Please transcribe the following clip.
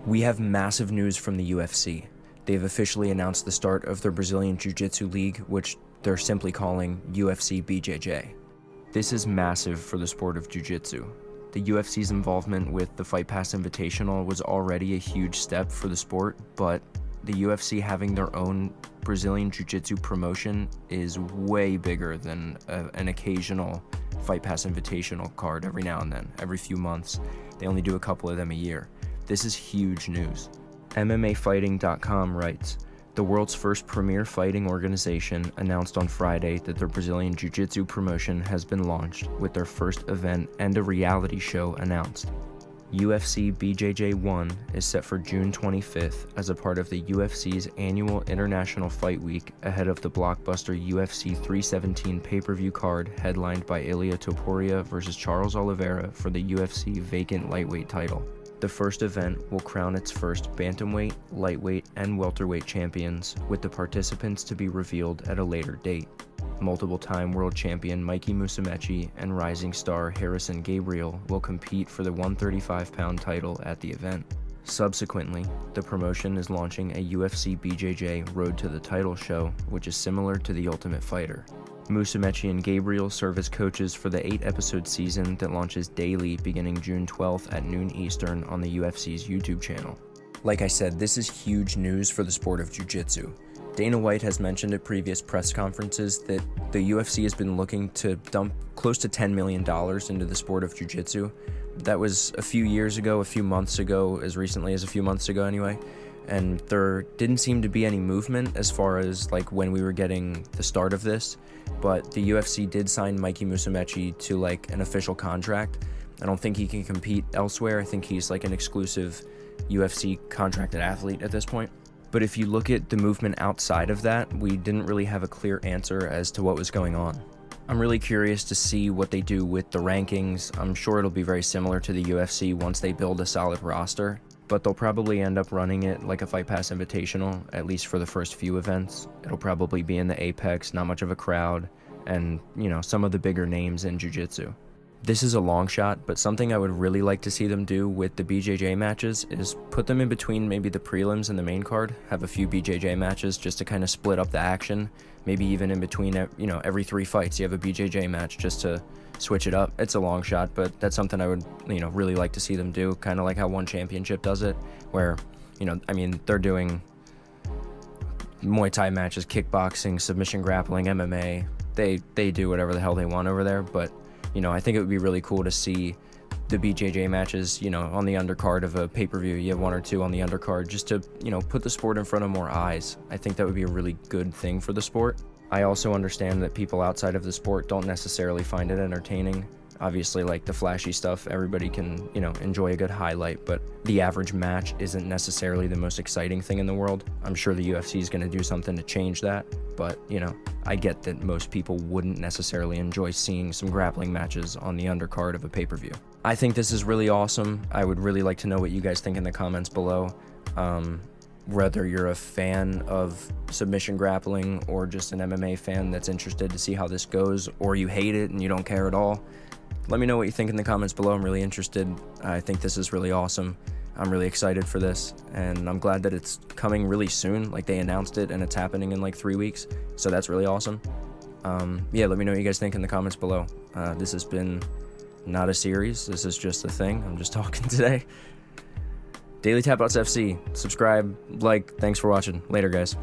We have massive news from the UFC. They've officially announced the start of their Brazilian Jiu-Jitsu League, which they're simply calling UFC BJJ. This is massive for the sport of Jiu-Jitsu. The UFC's involvement with the Fight Pass Invitational was already a huge step for the sport, but the UFC having their own Brazilian Jiu-Jitsu promotion is way bigger than an occasional Fight Pass Invitational card every now and then, every few months. They only do a couple of them a year. This is huge news. MMAfighting.com writes, the world's first premier fighting organization announced on Friday that their Brazilian Jiu-Jitsu promotion has been launched, with their first event and a reality show announced. UFC BJJ 1 is set for June 25th as a part of the UFC's annual International Fight Week ahead of the blockbuster UFC 317 pay-per-view card headlined by Ilia Topuria vs. Charles Oliveira for the UFC vacant lightweight title. The first event will crown its first bantamweight, lightweight, and welterweight champions, with the participants to be revealed at a later date. Multiple-time world champion Mikey Musumeci and rising star Harrison Gabriel will compete for the 135-pound title at the event. Subsequently, the promotion is launching a UFC BJJ Road to the Title show, which is similar to The Ultimate Fighter. Musumeci and Gabriel serve as coaches for the 8-episode season that launches daily beginning June 12th at noon Eastern on the UFC's YouTube channel. Like I said, this is huge news for the sport of Jiu-Jitsu. Dana White has mentioned at previous press conferences that the UFC has been looking to dump close to $10 million into the sport of Jiu-Jitsu. That was a few years ago, a few months ago, as recently as a few months ago anyway. And there didn't seem to be any movement as far as like when we were getting the start of this, but the UFC did sign Mikey Musumeci to like an official contract. I don't think he can compete elsewhere. I think he's like an exclusive UFC contracted athlete at this point. But if you look at the movement outside of that, we didn't really have a clear answer as to what was going on. I'm really curious to see what they do with the rankings. I'm sure it'll be very similar to the UFC once they build a solid roster. But they'll probably end up running it like a Fight Pass Invitational, at least for the first few events. It'll probably be in the Apex, not much of a crowd, and, you know, some of the bigger names in Jiu-Jitsu. This is a long shot, but something I would really like to see them do with the BJJ matches is put them in between maybe the prelims and the main card, have a few BJJ matches just to kind of split up the action, maybe even in between, you know, every 3 fights you have a BJJ match just to switch it up. It's a long shot, but that's something I would, you know, really like to see them do, kind of like how One Championship does it, where, you know, I mean, they're doing Muay Thai matches, kickboxing, submission grappling, MMA. They do whatever the hell they want over there, but, you know, I think it would be really cool to see the BJJ matches, you know, on the undercard of a pay-per-view. You have 1 or 2 on the undercard just to, you know, put the sport in front of more eyes. I think that would be a really good thing for the sport. I also understand that people outside of the sport don't necessarily find it entertaining. Obviously, like the flashy stuff, everybody can, you know, enjoy a good highlight, but the average match isn't necessarily the most exciting thing in the world. I'm sure the UFC is going to do something to change that, but, you know, I get that most people wouldn't necessarily enjoy seeing some grappling matches on the undercard of a pay-per-view. I think this is really awesome. I would really like to know what you guys think in the comments below. Whether you're a fan of submission grappling or just an MMA fan that's interested to see how this goes, or you hate it and you don't care at all, let me know what you think in the comments below. I'm really interested. I think this is really awesome. I'm really excited for this, and I'm glad that it's coming really soon. Like, they announced it and it's happening in like 3 weeks, so that's really awesome. Yeah, let me know what you guys think in the comments below. This has been not a series. This is just a thing. I'm just talking today. Daily Tapouts FC. Subscribe, like. Thanks for watching. Later, guys.